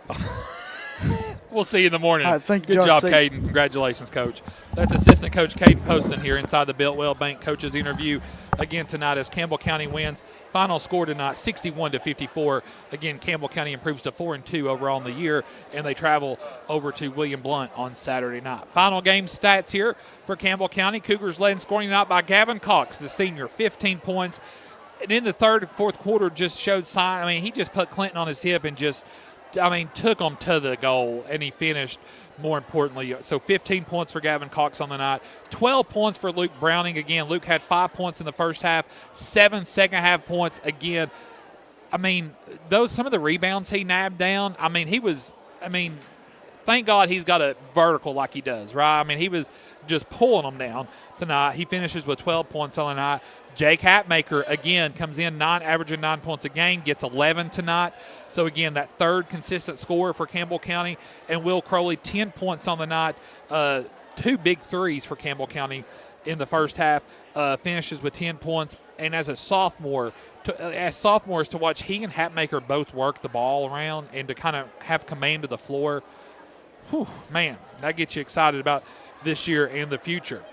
S13: We'll see you in the morning.
S24: All right, thank you,
S13: Good job,
S24: Josh.
S13: Caden. Congratulations, Coach. That's Assistant Coach Caden Poston here inside the Beltwell Bank Coaches interview again tonight as Campbell County wins. Final score tonight, 61-54. Again, Campbell County improves to 4-2 overall in the year, and they travel over to William Blount on Saturday night. Final game stats here for Campbell County. Cougars led in scoring tonight by Gavin Cox, the senior, 15 points. And in the third and fourth quarter just showed sign. I mean, he just put Clinton on his hip and just – took him to the goal, and he finished, more importantly. So 15 points for Gavin Cox on the night. 12 points for Luke Browning. Again, Luke had 5 points in the first half, 7 second-half points. Again, some of the rebounds he nabbed down, thank God he's got a vertical like he does, right? He was just pulling them down tonight. He finishes with 12 points on the night. Jake Hatmaker, again, comes in averaging 9 points a game, gets 11 tonight. So, again, that third consistent scorer for Campbell County. And Will Crowley, 10 points on the night, 2 big threes for Campbell County in the first half, finishes with 10 points. And as sophomores, to watch he and Hatmaker both work the ball around and to kind of have command of the floor, man, that gets you excited about this year and the future.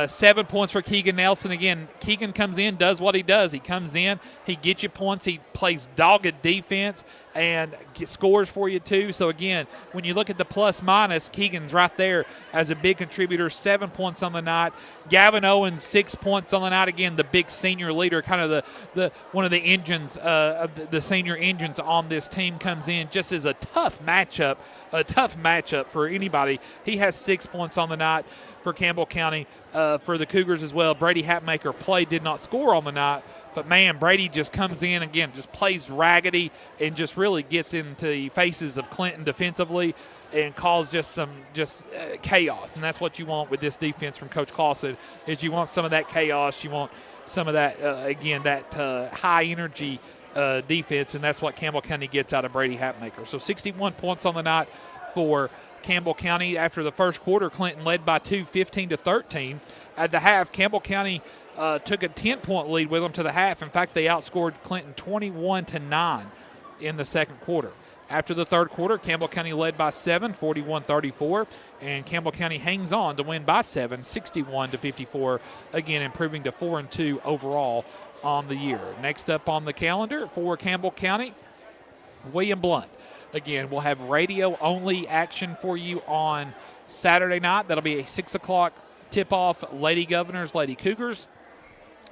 S13: 7 points for Keegan Nelson. Again, Keegan comes in, does what he does. He comes in, he gets you points, he plays dogged defense, and scores for you too. So, again, when you look at the plus-minus, Keegan's right there as a big contributor, 7 points on the night. Gavin Owens, 6 points on the night. Again, the big senior leader, kind of the one of the engines, the senior engines on this team comes in just as a tough matchup for anybody. He has 6 points on the night for Campbell County. For the Cougars as well, Brady Hatmaker did not score on the night, but man, Brady just comes in again, just plays raggedy and just really gets into the faces of Clinton defensively and causes some chaos. And that's what you want with this defense from Coach Clausen, is you want some of that chaos, you want some of that that high energy defense, and that's what Campbell County gets out of Brady Hatmaker. So 61 points on the night for Campbell County. After the first quarter, Clinton led by 2, 15-13. At the half, Campbell County took a 10-point lead with them to the half. In fact, they outscored Clinton 21-9 in the second quarter. After the third quarter, Campbell County led by 7, 41-34, and Campbell County hangs on to win by 7, 61-54, again improving to 4-2 overall on the year. Next up on the calendar for Campbell County, William Blount. Again, we'll have radio-only action for you on Saturday night. That'll be a 6 o'clock tip-off, Lady Governors, Lady Cougars.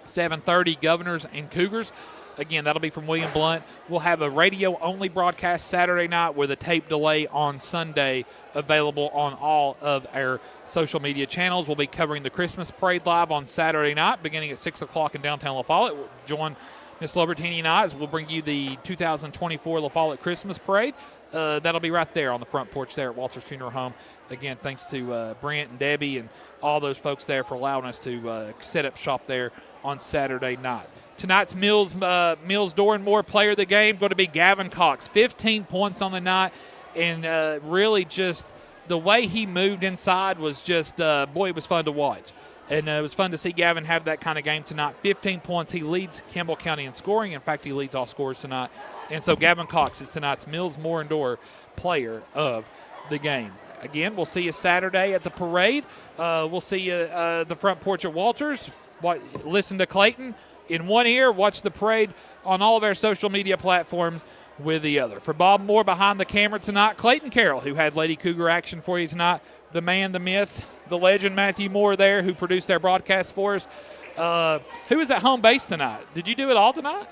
S13: 7:30, Governors and Cougars. Again, that'll be from William Blount. We'll have a radio-only broadcast Saturday night with a tape delay on Sunday available on all of our social media channels. We'll be covering the Christmas Parade live on Saturday night beginning at 6 o'clock in downtown La Follette. We'll join Miss Lobertini and I as we'll bring you the 2024 La Follette Christmas Parade. That'll be right there on the front porch there at Walter's Funeral Home. Again, thanks to Brent and Debbie and all those folks there for allowing us to set up shop there on Saturday night. Tonight's Mills Door and More player of the game going to be Gavin Cox. 15 points on the night, and really just the way he moved inside was just, it was fun to watch. And it was fun to see Gavin have that kind of game tonight. 15 points. He leads Campbell County in scoring. In fact, he leads all scorers tonight. And so Gavin Cox is tonight's Mills Moore and Door player of the game. Again, we'll see you Saturday at the parade. We'll see you the front porch at Walters. Listen to Clayton in one ear. Watch the parade on all of our social media platforms with the other. For Bob Moore behind the camera tonight, Clayton Carroll, who had Lady Cougar action for you tonight, the man, the myth, the legend Matthew Moore there, who produced our broadcast for us. Who was at home base tonight? Did you do it all tonight?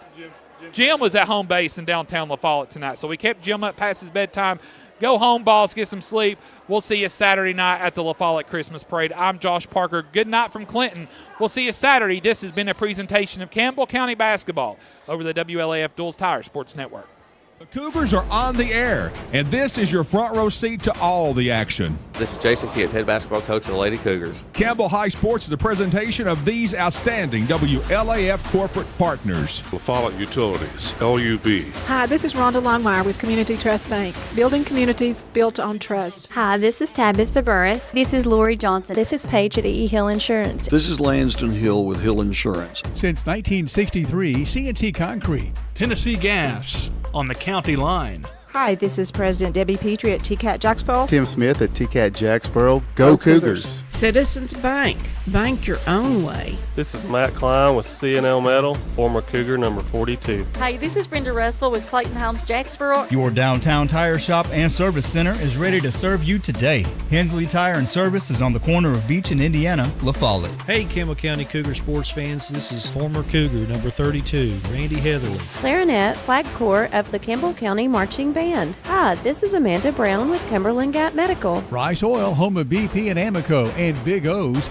S13: Jim was at home base in downtown La Follette tonight, so we kept Jim up past his bedtime. Go home, boss, get some sleep. We'll see you Saturday night at the La Follette Christmas Parade. I'm Josh Parker. Good night from Clinton. We'll see you Saturday. This has been a presentation of Campbell County Basketball over the WLAF Duals Tire Sports Network.
S4: The Cougars are on the air, and this is your front row seat to all the action.
S21: This is Jason Kitts, head basketball coach of the Lady Cougars.
S4: Campbell High Sports is a presentation of these outstanding WLAF corporate partners.
S5: La Follette Utilities, LUB.
S6: Hi, this is Rhonda Longmire with Community Trust Bank, building communities built on trust.
S9: Hi, this is Tabitha Burris.
S25: This is Lori Johnson.
S9: This is Paige at E. Hill Insurance.
S22: This is Lanston Hill with Hill Insurance.
S7: Since 1963, CNT Concrete.
S8: Tennessee Gas on the county line.
S26: Hi, this is President Debbie Petrie at TCAT Jacksboro.
S27: Tim Smith at TCAT Jacksboro. Go Cougars.
S28: Citizens Bank. Bank your own way.
S29: This is Matt Klein with CNL Metal, former Cougar number 42.
S30: Hi, this is Brenda Russell with Clayton Homes Jacksboro.
S3: Your downtown tire shop and service center is ready to serve you today. Hensley Tire and Service is on the corner of Beach and Indiana, La Follette.
S31: Hey, Campbell County Cougar sports fans, this is former Cougar number 32, Randy Heatherly.
S32: Clarinet, flag corps of the Campbell County Marching Band. Hi, this is Amanda Brown with Cumberland Gap Medical.
S7: Rice Oil, home of BP and Amoco, and Big O's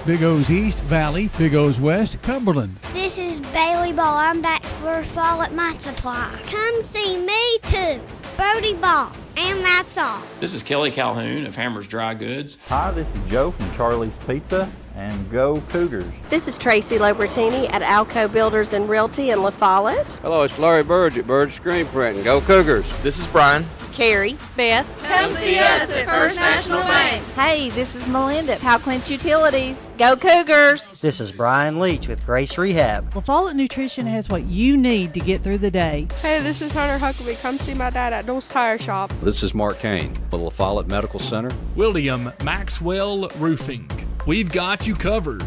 S7: East, Valley, Big O's West, Cumberland.
S20: This is Bailey Ball. I'm back for Fall at My Supply. Come see me too. Bodie Ball. And that's all.
S33: This is Kelly Calhoun of Hammer's Dry Goods.
S34: Hi, this is Joe from Charlie's Pizza, and go Cougars.
S35: This is Tracy Lobertini at Alco Builders and Realty in La Follette.
S11: Hello, it's Larry Burge at Burge Screen Printing. Go Cougars.
S34: This is Brian.
S35: Carrie.
S30: Beth.
S20: Come see us at First National Bank.
S32: Hey, this is Melinda at Powell Clinch Utilities. Go Cougars!
S36: This is Brian Leach with Grace Rehab.
S37: La Follette Nutrition has what you need to get through the day.
S38: Hey, this is Hunter Huckabee. Come see my dad at Dole's Tire Shop.
S11: This is Mark Kane with La Follette Medical Center.
S8: William Maxwell Roofing. We've got you covered.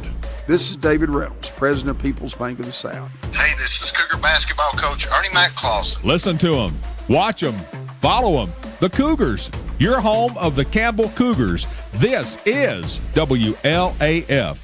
S39: This is David Reynolds, President of People's Bank of the South.
S40: Hey, this is Cougar basketball coach Ernie McClawson.
S4: Listen to them, watch them, follow them. The Cougars, your home of the Campbell Cougars. This is WLAF.